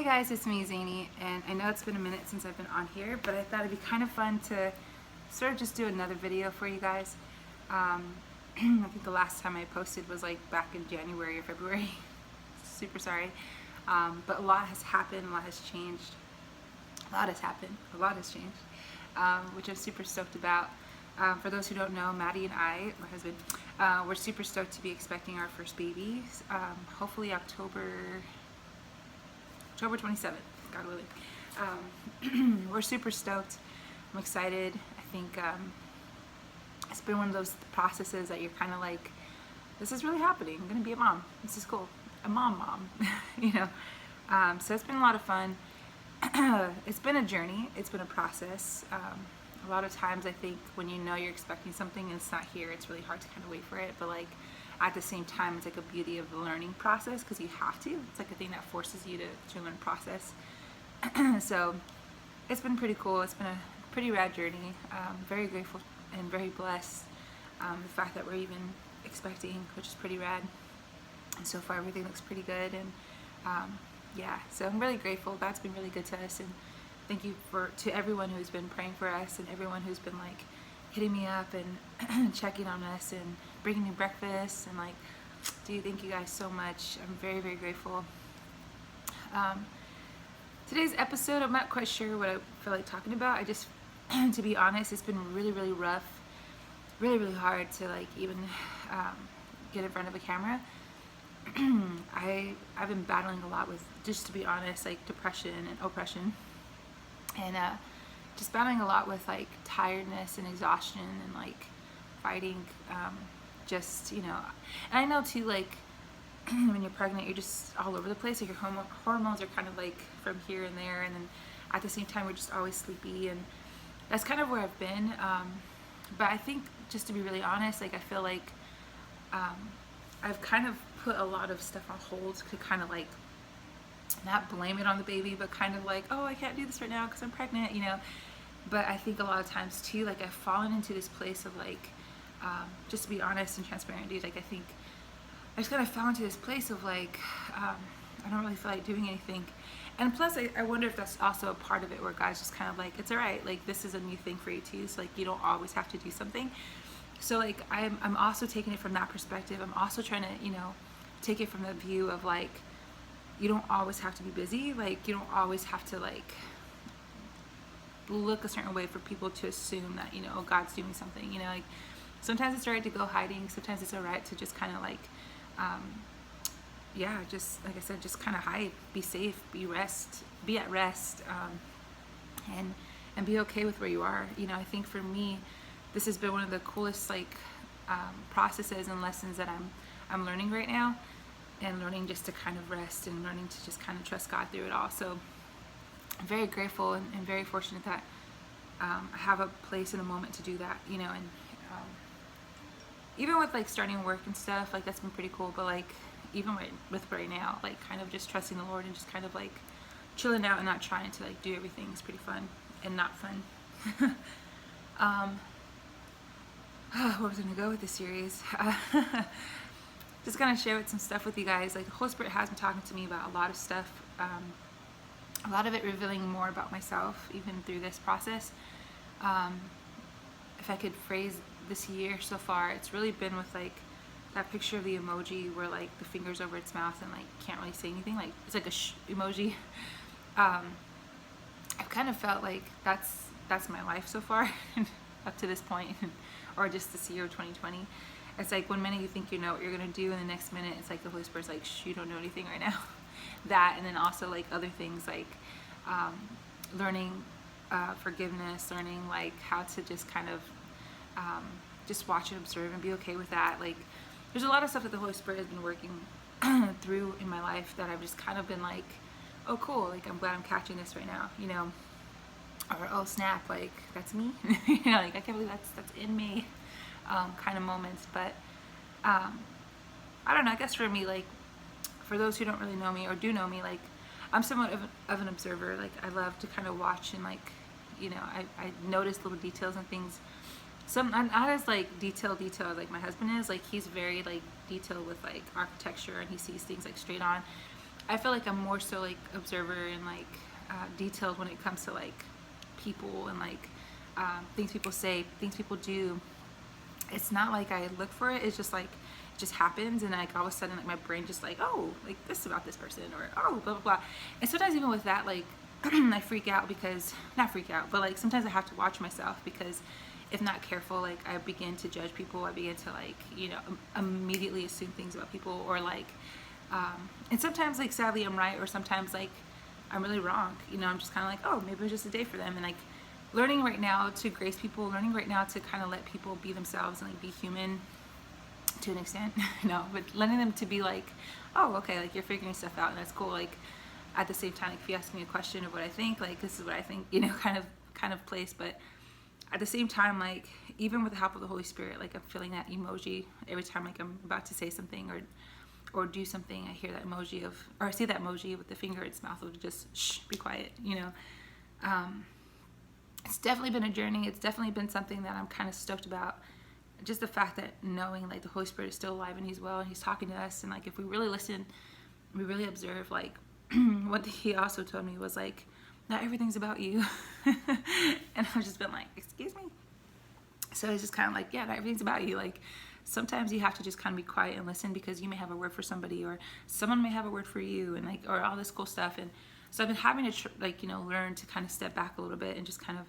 Hi guys, it's me Zany, and I know it's been a minute since I've been on here, but I thought it'd be kind of fun to sort of just do another video for you guys. I think the last time I posted was like back in January or February. Super sorry. But a lot has happened, a lot has changed. A lot has happened, a lot has changed, which I'm super stoked about. For those who don't know, Maddie and I, my husband, we're super stoked to be expecting our first babies. Hopefully October 27th, God willing. We're super stoked. I'm excited. I think it's been one of those processes that you're kind of like, this is really happening. I'm gonna be a mom. This is cool. A mom, you know. So it's been a lot of fun. It's been a journey. It's been a process. A lot of times I think when you know you're expecting something and it's not here, it's really hard to kind of wait for it. But like at the same time, it's like a beauty of the learning process because you have to. It's like a thing that forces you to learn process. So it's been pretty cool. It's been a pretty rad journey. Very grateful and very blessed. The fact that we're even expecting, which is pretty rad. And so far everything looks pretty good. And yeah, so I'm really grateful. God's been really good to us, and thank you to everyone who's been praying for us and everyone who's been like hitting me up and checking on us and bringing me breakfast and like, thank you guys so much. I'm very, very grateful. Today's episode, I'm not quite sure what I feel like talking about. I just, to be honest, it's been really, really rough, really, really hard to like even get in front of a camera. I've been battling a lot with, just to be honest, like depression and oppression, and just battling a lot with like tiredness and exhaustion and like fighting, just, you know. And I know too, like when you're pregnant, you're just all over the place. Like your hormones are kind of like from here and there, and then at the same time we're just always sleepy, and that's kind of where I've been. But I think, just to be really honest, like I feel like I've kind of put a lot of stuff on hold to kind of like not blame it on the baby, but kind of like, oh, I can't do this right now because I'm pregnant, you know. But I think a lot of times too, like I've fallen into this place of like, just to be honest and transparent, dude, like I think I just kind of fell into this place of like, I don't really feel like doing anything. And plus I wonder if that's also a part of it where God's just kind of like, it's all right, like this is a new thing for you too, so like you don't always have to do something. So like I'm also taking it from that perspective. I'm also trying to, you know, take it from the view of like, you don't always have to be busy. Like you don't always have to like look a certain way for people to assume that, you know, God's doing something, you know. Like sometimes it's alright to go hiding. Sometimes it's alright to just kind of like, yeah, just like I said, just kind of hide, be safe, be at rest, and be okay with where you are. You know, I think for me, this has been one of the coolest like processes and lessons that I'm learning right now, and learning just to kind of rest and learning to just kind of trust God through it all. So I'm very grateful and very fortunate that I have a place and a moment to do that, you know. And even with like starting work and stuff, like that's been pretty cool. But like even with right now, like kind of just trusting the Lord and just kind of like chilling out and not trying to like do everything is pretty fun and not fun. Where was I gonna go with this series? Just gonna share some stuff with you guys. Like the Holy Spirit has been talking to me about a lot of stuff. A lot of it revealing more about myself, even through this process. If I could phrase this year so far, it's really been with like that picture of the emoji where like the fingers over its mouth and like can't really say anything. Like it's like a shh emoji. I've kind of felt like that's my life so far up to this point, or just this year of 2020. It's like one minute you think you know what you're gonna do, and the next minute it's like the Holy Spirit's like, shh, you don't know anything right now. That, and then also like other things like learning forgiveness, learning like how to just kind of just watch and observe and be okay with that. Like there's a lot of stuff that the Holy Spirit has been working through in my life that I've just kind of been like, oh cool, like I'm glad I'm catching this right now, you know. Or oh snap, like that's me. You know, like I can't believe that's in me, kind of moments. But I don't know, I guess for me, like for those who don't really know me or do know me, like I'm somewhat of an observer. Like I love to kind of watch and like, you know, I notice little details and things. I'm not as like detailed like my husband is. Like he's very like detailed with like architecture, and he sees things like straight on. I feel like I'm more so like observer and like detailed when it comes to like people and like things people say, things people do. It's not like I look for it. It's just like it just happens, and like all of a sudden, like my brain just like, oh, like this about this person, or oh, blah blah blah. And sometimes even with that, like I freak out because not freak out, but like sometimes I have to watch myself because if not careful, like I begin to judge people. I begin to like immediately assume things about people, or like and sometimes like sadly I'm right, or sometimes like I'm really wrong. I'm just kind of like, oh, maybe it was just a day for them, and like learning right now to grace people, learning right now to kind of let people be themselves and like be human to an extent. No, but letting them to be like, oh, okay, like you're figuring stuff out and that's cool. Like at the same time, like, if you ask me a question of what I think, like this is what I think, kind of place. But at the same time, like even with the help of the Holy Spirit, like I'm feeling that emoji every time like I'm about to say something or do something. I hear that emoji or I see that emoji with the finger in its mouth of just shh, be quiet. It's definitely been a journey. It's definitely been something that I'm kind of stoked about. Just the fact that knowing like the Holy Spirit is still alive and He's well and He's talking to us, and like if we really listen, we really observe, like what He also told me was like, not everything's about you. And I've just been like, excuse me. So it's just kind of like, yeah, not everything's about you. Like sometimes you have to just kind of be quiet and listen, because you may have a word for somebody, or someone may have a word for you, and like, or all this cool stuff. And so I've been having to learn to kind of step back a little bit and just kind of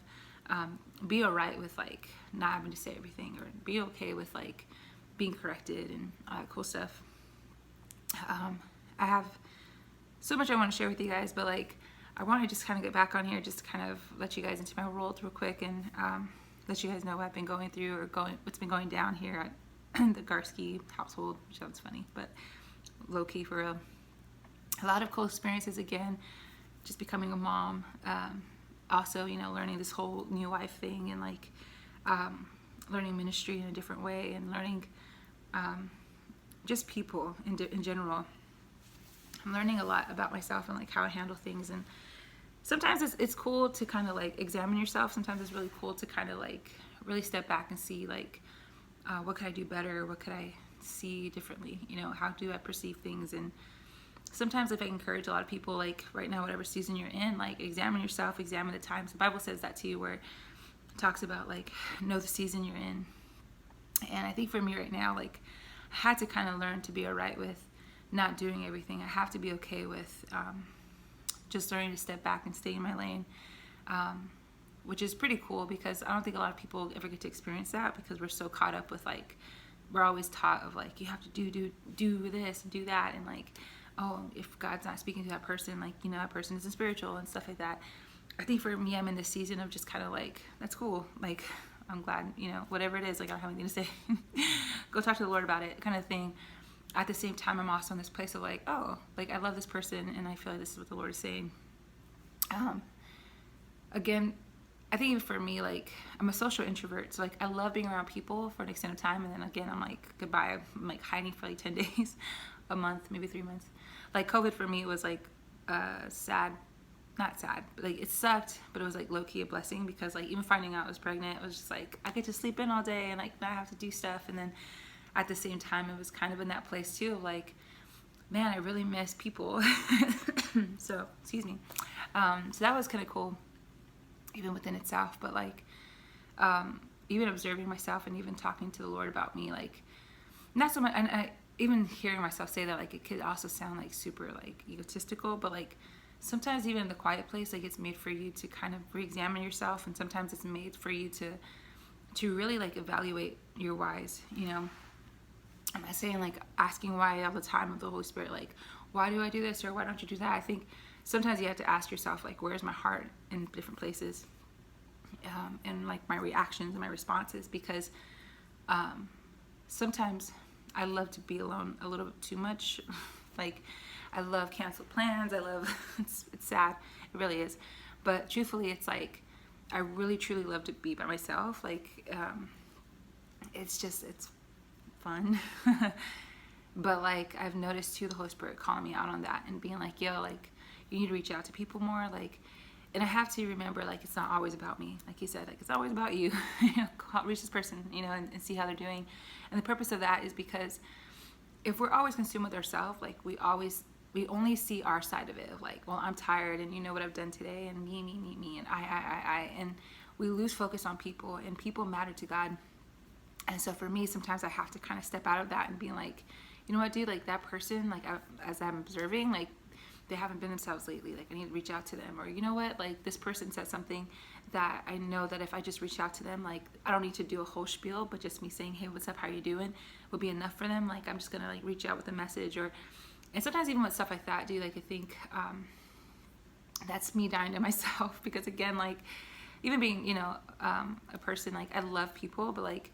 be alright with like not having to say everything, or be okay with like being corrected and all that cool stuff. I have so much I want to share with you guys, but like I want to just kind of get back on here just to kind of let you guys into my world real quick, and let you guys know what I've been going through, or what's been going down here at the Garski household, which sounds funny, but low-key for real. A lot of cool experiences again, just becoming a mom, also learning this whole new life thing, and like learning ministry in a different way, and learning just people in general. I'm learning a lot about myself and like how I handle things, and sometimes it's cool to kind of like examine yourself. Sometimes it's really cool to kind of like really step back and see like what could I do better, what could I see differently, how do I perceive things. And sometimes if I encourage a lot of people, like right now, whatever season you're in, like examine yourself, examine the times. The Bible says that too, where it talks about like know the season you're in. And I think for me right now, like I had to kind of learn to be alright with not doing everything. I have to be okay with just learning to step back and stay in my lane, which is pretty cool, because I don't think a lot of people ever get to experience that, because we're so caught up with like, we're always taught of like, you have to do this and do that, and like, oh, if God's not speaking to that person, like that person isn't spiritual and stuff like that. I think for me, I'm in this season of just kind of like, that's cool, like I'm glad, whatever it is, like I don't have anything to say, go talk to the Lord about it, kind of thing. At the same time, I'm also in this place of like, oh, like I love this person, and I feel like this is what the Lord is saying. Again, I think even for me, like I'm a social introvert, so like I love being around people for an extended time, and then again I'm like, goodbye. I'm like hiding for like 10 days, a month, maybe 3 months. Like COVID for me was like sad, not sad, but like it sucked, but it was like low-key a blessing, because like even finding out I was pregnant, it was just like I get to sleep in all day and like not have to do stuff. And then at the same time, it was kind of in that place too of like, man, I really miss people. So excuse me. So that was kind of cool, even within itself. But like even observing myself and even talking to the Lord about me, like not so much, and I even hearing myself say that, like it could also sound like super like egotistical, but like sometimes even in the quiet place, like it's made for you to kind of re-examine yourself, and sometimes it's made for you to really like evaluate your whys. I'm not saying like asking why all the time of the Holy Spirit, like why do I do this, or why don't you do that. I think sometimes you have to ask yourself, like, where's my heart in different places, and like my reactions and my responses, because sometimes I love to be alone a little bit too much. Like I love canceled plans. I love it's sad, it really is, but truthfully it's like I really truly love to be by myself. Like it's fun. But like I've noticed too the Holy Spirit calling me out on that and being like, yo, like you need to reach out to people more, like, and I have to remember, like, it's not always about me. Like he said, like it's always about you. Reach this person, and see how they're doing. And the purpose of that is because if we're always consumed with ourselves, like we always we only see our side of it of like, well, I'm tired and you know what I've done today and me and I and we lose focus on people, and people matter to God. And so for me, sometimes I have to kind of step out of that and be like, you know what, dude, like that person, like as I'm observing, like they haven't been themselves lately. Like I need to reach out to them. Or you know what, like this person said something that I know that if I just reach out to them, like I don't need to do a whole spiel, but just me saying, hey, what's up, how you doing, would be enough for them. Like I'm just gonna like reach out with a message. Or and sometimes even with stuff like that, dude, like I think that's me dying to myself. Because again, like even being, you know, a person, like I love people, but like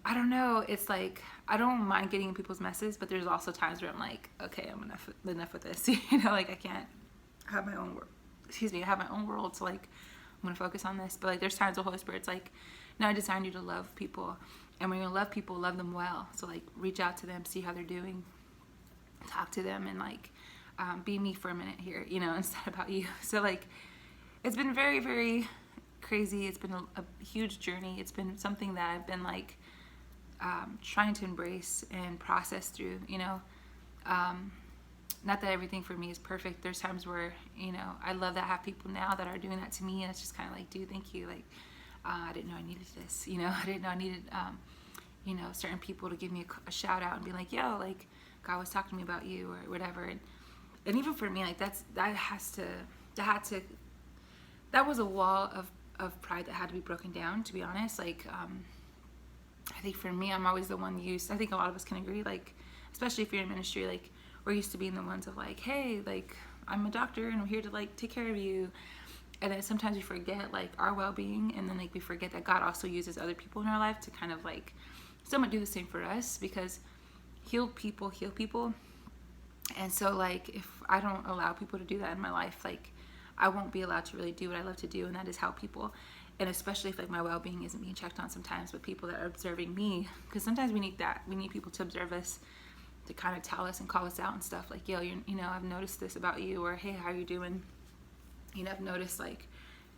I don't know, it's like I don't mind getting in people's messes, but there's also times where I'm like, okay, I'm enough with this. You know, like I can't have my own world. Excuse me, I have my own world, so like I'm gonna focus on this. But like there's times the Holy Spirit's like, no, I designed you to love people, and when you love people, love them well. So like reach out to them, see how they're doing, talk to them, and like be me for a minute here, you know, instead about you. So like it's been very, very crazy. It's been a huge journey. It's been something that I've been like trying to embrace and process through, you know. Not that everything for me is perfect. There's times where, you know, I love that I have people now that are doing that to me, and it's just kind of like, dude, thank you. Like I didn't know I needed this, you know. I didn't know I needed you know, certain people to give me a shout out and be like, yo, like God was talking to me about you or whatever. And even for me, like that was a wall of pride that had to be broken down, to be honest. Like I think for me, I'm always the one used, I think a lot of us can agree, like especially if you're in ministry, like we're used to being the ones of like, hey, like I'm a doctor and I'm here to like take care of you. And then sometimes we forget like our well-being, and then like we forget that God also uses other people in our life to kind of like somewhat do the same for us, because heal people. And so like if I don't allow people to do that in my life, like I won't be allowed to really do what I love to do, and that is help people. And especially if like my well-being isn't being checked on sometimes with people that are observing me, because sometimes we need that. We need people to observe us, to kind of tell us and call us out and stuff like, yo, you know, I've noticed this about you, or hey, how are you doing? You know, I've noticed like,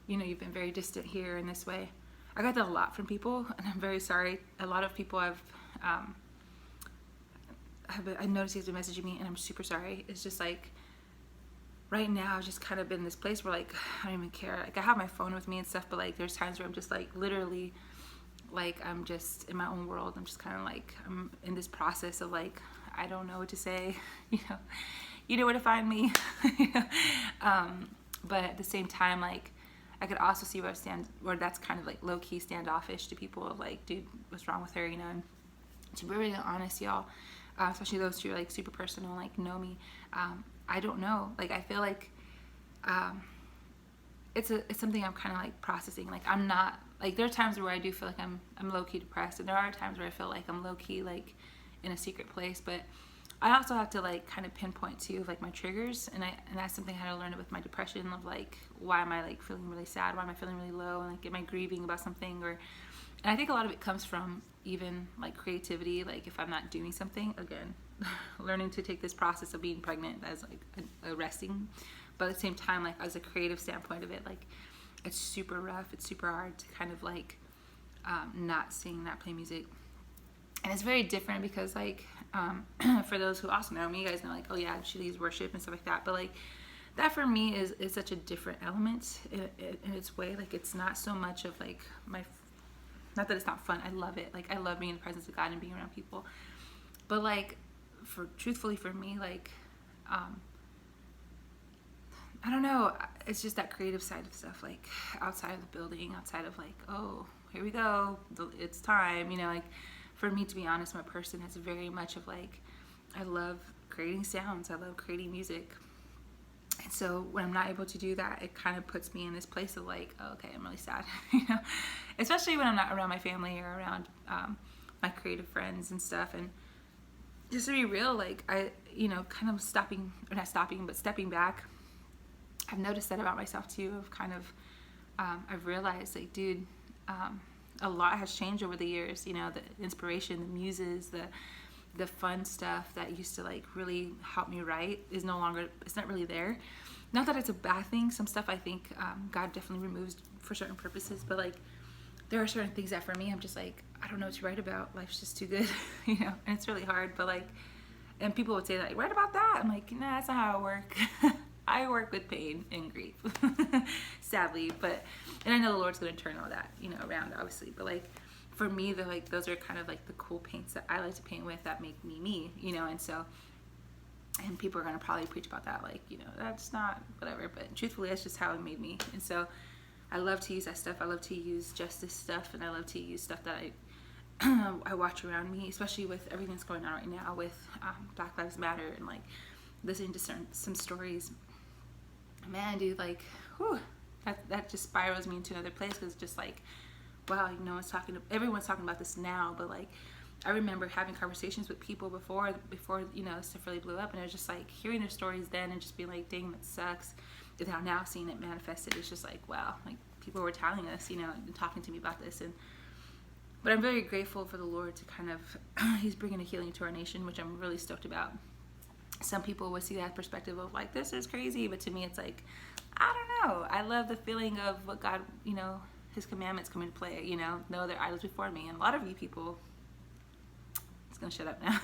you know, you've been very distant here in this way. I got that a lot from people, and I'm very sorry. A lot of people I noticed they've been messaging me, and I'm super sorry. It's just like right now I've just kind of been in this place where like I don't even care. Like I have my phone with me and stuff, but like there's times where I'm just like literally like I'm just in my own world. I'm just kind of like I'm in this process of like I don't know what to say. You know where to find me. But at the same time, like I could also see where that's kind of like low-key standoffish to people of like, dude, what's wrong with her, you know? And to be really honest, y'all, especially those who are like super personal, like know me, I don't know. Like I feel like it's something I'm kind of like processing. Like I'm not, like there are times where I do feel like I'm low-key depressed, and there are times where I feel like I'm low-key like in a secret place. But I also have to like kind of pinpoint too like my triggers, and that's something I had to learn with my depression of like, why am I like feeling really sad, why am I feeling really low, and like am I grieving about something? Or and I think a lot of it comes from even like creativity. Like if I'm not doing something, again, learning to take this process of being pregnant as like a resting, but at the same time, like as a creative standpoint of it, like it's super rough, it's super hard to kind of like not sing, not play music. And it's very different because like for those who also know me, you guys know like, oh yeah, she leads worship and stuff like that, but like that for me is such a different element in its way. Like it's not so much of like not that it's not fun, I love it, like I love being in the presence of God and being around people, but like truthfully for me, like I don't know, it's just that creative side of stuff, like outside of the building, outside of like, oh, here we go, it's time, you know, like for me, to be honest, my person is very much of like, I love creating sounds, I love creating music. And so when I'm not able to do that, it kind of puts me in this place of like, oh, okay, I'm really sad, you know, especially when I'm not around my family or around my creative friends and stuff. And just to be real, like I, you know, kind of stepping back. I've noticed that about myself too, of kind of, I've realized like, dude, a lot has changed over the years, you know, the inspiration, the muses, the fun stuff that used to like really help me write is no longer, it's not really there. Not that it's a bad thing. Some stuff I think God definitely removes for certain purposes, but like there are certain things that for me, I'm just like, I don't know what to write about. Life's just too good, you know, and it's really hard. But like and people would say like, "What about that?" I'm like, nah, that's not how I work. I work with pain and grief, sadly. But, and I know the Lord's going to turn all that, you know, around, obviously. But like, for me, they're like, those are kind of like the cool paints that I like to paint with that make me, you know. And so, and people are going to probably preach about that, like, you know, that's not whatever. But truthfully, that's just how it made me. And so, I love to use that stuff. I love to use justice stuff, and I love to use stuff that I watch around me, especially with everything that's going on right now with Black Lives Matter, and like listening to some stories. Man, dude, like, whew, that just spirals me into another place, because just like, wow, no one's talking, everyone's talking about this now, but like, I remember having conversations with people before, you know, stuff really blew up, and it was just like hearing their stories then and just being like, dang, that sucks. And now seeing it manifested, it's just like, wow, like people were telling us, you know, and talking to me about this. And but I'm very grateful for the Lord to kind of, he's bringing a healing to our nation, which I'm really stoked about. Some people would see that perspective of like, this is crazy, but to me it's like, I don't know, I love the feeling of what God, you know, his commandments come into play, you know, no other idols before me. And a lot of you people, it's gonna shut up now.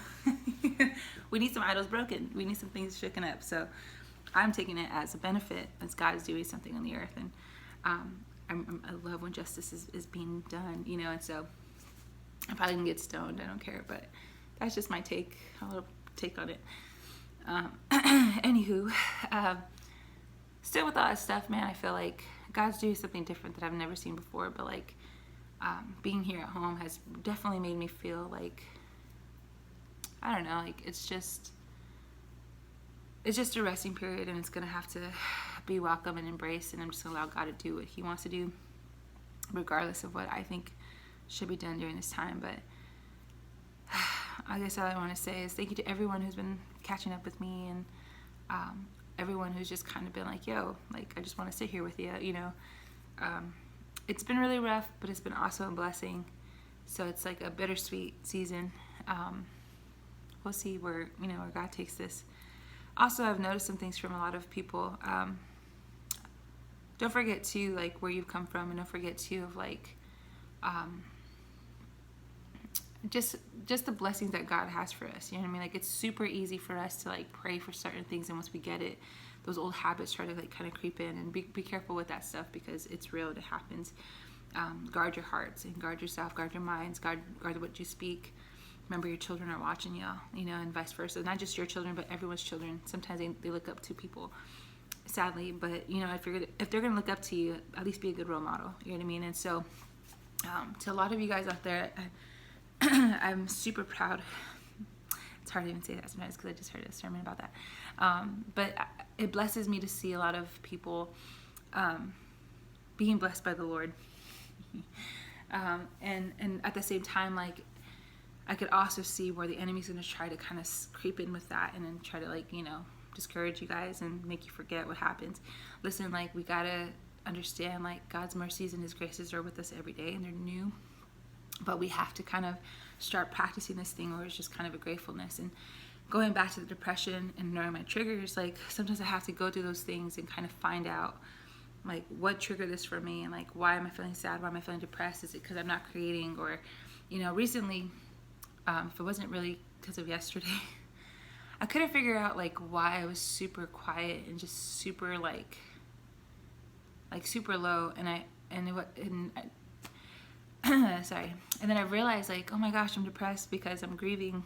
We need some idols broken, we need some things shaken up. So I'm taking it as a benefit, as God is doing something on the earth. And I love when justice is being done, you know. And so I'm probably gonna get stoned, I don't care, but that's just my take, a little take on it. Anywho, still with all that stuff, man, I feel like God's doing something different that I've never seen before. But like, being here at home has definitely made me feel like, I don't know, like it's just a resting period, and it's gonna have to be welcome and embraced, and I'm just gonna allow God to do what he wants to do, regardless of what I think should be done during this time. But I guess all I want to say is thank you to everyone who's been catching up with me, and everyone who's just kind of been like, yo, like, I just want to sit here with you, you know. It's been really rough, but it's been also a blessing. So it's like a bittersweet season. We'll see where, you know, where God takes this. Also, I've noticed some things from a lot of people. Don't forget too, like, where you've come from, and don't forget too of like, just the blessings that God has for us. You know what I mean? Like, it's super easy for us to like pray for certain things, and once we get it, those old habits try to like kind of creep in. And be careful with that stuff, because it's real and it happens. Guard your hearts and guard yourself, guard your minds, guard what you speak. Remember, your children are watching y'all, you know, and vice versa. Not just your children, but everyone's children. Sometimes they look up to people, sadly. But you know, if they're gonna look up to you, at least be a good role model. You know what I mean? And so, to a lot of you guys out there, I'm super proud. It's hard to even say that sometimes, because I just heard a sermon about that. But it blesses me to see a lot of people being blessed by the Lord. And at the same time, like, I could also see where the enemy's going to try to kind of creep in with that, and then try to, like, you know, discourage you guys and make you forget what happens. Listen, like, we got to understand, like, God's mercies and his graces are with us every day, and they're new. But we have to kind of start practicing this thing where it's just kind of a gratefulness. And going back to the depression and knowing my triggers, like, sometimes I have to go through those things and kind of find out, like, what triggered this for me, and like, why am I feeling sad? Why am I feeling depressed? Is it because I'm not creating? Or, you know, recently, if it wasn't really because of yesterday, I couldn't figure out like why I was super quiet and just super like super low. Sorry. And then I realized, like, oh my gosh, I'm depressed because I'm grieving.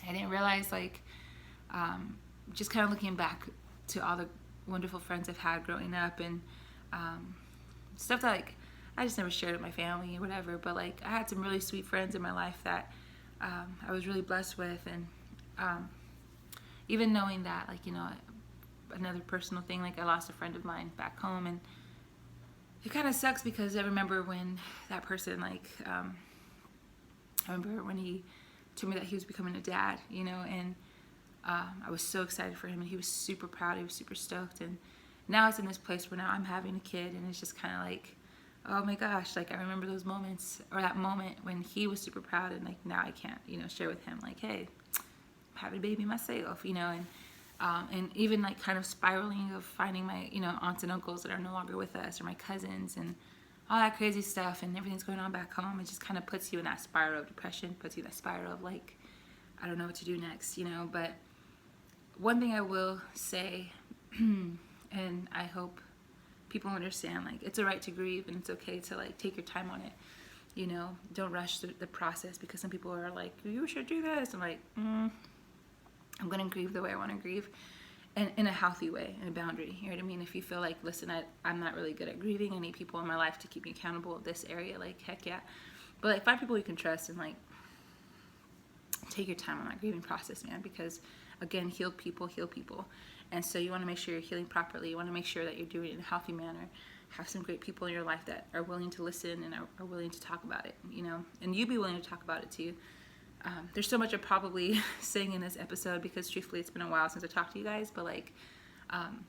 I didn't realize, like, just kind of looking back to all the wonderful friends I've had growing up, and stuff that, like, I just never shared with my family or whatever. But like, I had some really sweet friends in my life that I was really blessed with. And even knowing that, like, you know, another personal thing, like, I lost a friend of mine back home, and it kind of sucks because I remember when that person, like, I remember when he told me that he was becoming a dad, you know, and I was so excited for him, and he was super proud, he was super stoked. And now it's in this place where now I'm having a kid, and it's just kind of like, oh my gosh, like, I remember those moments, or that moment when he was super proud, and like, now I can't, you know, share with him, like, hey, I'm having a baby myself, you know. And even like kind of spiraling of finding my, you know, aunts and uncles that are no longer with us, or my cousins, and all that crazy stuff, and everything's going on back home. It just kind of puts you in that spiral of depression, puts you in that spiral of like, I don't know what to do next, but one thing I will say, and I hope people understand, like, it's all right to grieve, and it's okay to, like, take your time on it. Don't rush the process, because some people are like, you should do this. I'm like, I'm going to grieve the way I want to grieve, and in a healthy way, in a boundary. You know what I mean? If you feel like, listen, I'm not really good at grieving, I need people in my life to keep me accountable in this area, like, heck yeah. But, like, find people you can trust, and, like, take your time on that grieving process, man, because, again, healed people heal people. And so you want to make sure you're healing properly. You want to make sure that you're doing it in a healthy manner. Have some great people in your life that are willing to listen and are willing to talk about it, and you be willing to talk about it too. There's so much I'm probably saying in this episode, because truthfully it's been a while since I talked to you guys, but like,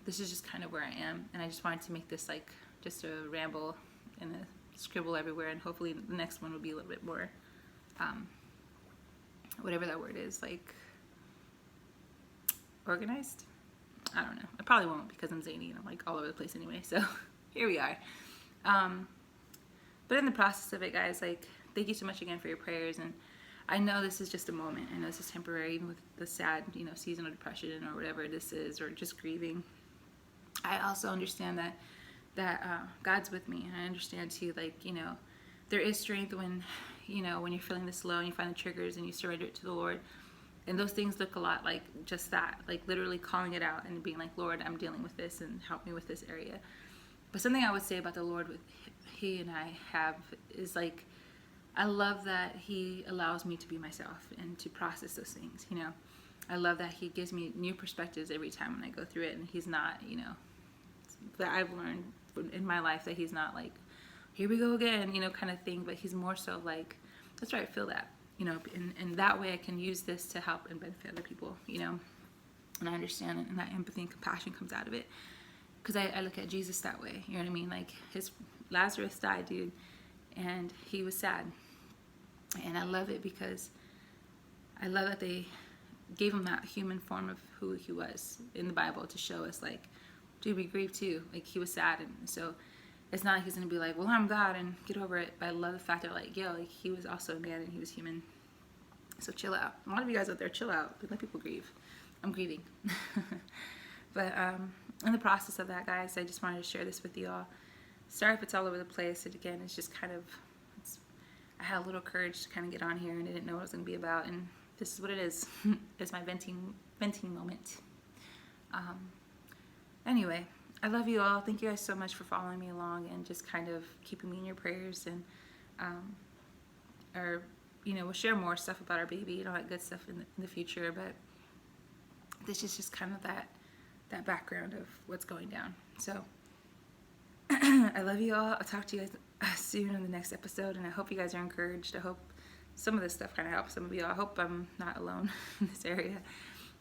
this is just kind of where I am, and I just wanted to make this like just a ramble and a scribble everywhere, and hopefully the next one will be a little bit more, whatever that word is, like organized. I don't know. I probably won't, because I'm zany and I'm like all over the place anyway. So here we are. But in the process of it, guys, like, thank you so much again for your prayers. And I know this is just a moment. I know this is temporary, even with the sad, season of depression or whatever this is, or just grieving. I also understand that God's with me, and I understand too, like, there is strength when, when you're feeling this low and you find the triggers and you surrender it to the Lord. And those things look a lot like just that, like literally calling it out and being like, Lord, I'm dealing with this, and help me with this area. But something I would say about the Lord, with He and I have, is like, I love that He allows me to be myself and to process those things. I love that He gives me new perspectives every time when I go through it, and He's not, that I've learned in my life, that He's not like, here we go again, kind of thing, but He's more so like, that's right, feel that. And that way I can use this to help and benefit other people, and I understand it, and that empathy and compassion comes out of it, because I look at Jesus that way, you know what I mean? Like, Lazarus died, dude, and he was sad, and I love it, because I love that they gave him that human form of who he was in the Bible, to show us, like, dude, we grieve too, like, he was sad, and so it's not like he's going to be like, well, I'm God and get over it. But I love the fact that, like, yo, like, he was also a man and he was human. So chill out. A lot of you guys out there, chill out. Let people grieve. I'm grieving. But in the process of that, guys, I just wanted to share this with you all. Sorry if it's all over the place. And again, it's just kind of, I had a little courage to kind of get on here, and I didn't know what it was going to be about. And this is what it is. It's my venting moment. Anyway, I love you all. Thank you guys so much for following me along and just kind of keeping me in your prayers, and we'll share more stuff about our baby and all that good stuff in the future, but this is just kind of that background of what's going down. So I love you all. I'll talk to you guys soon in the next episode, and I hope you guys are encouraged. I hope some of this stuff kind of helps some of you. I hope I'm not alone in this area.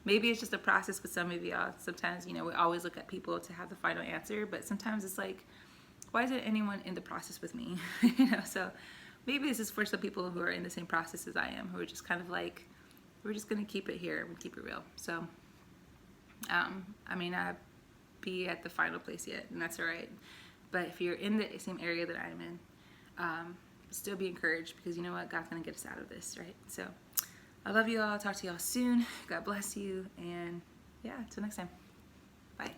Maybe it's just a process with some of y'all. Sometimes, we always look at people to have the final answer, but sometimes it's like, why isn't anyone in the process with me? So maybe this is for some people who are in the same process as I am, who are just kind of like, we're just going to keep it here and keep it real. So, I may not be at the final place yet, and that's all right. But if you're in the same area that I'm in, still be encouraged, because you know what? God's going to get us out of this, right? So I love you all. I'll talk to you all soon. God bless you. And yeah, until next time. Bye.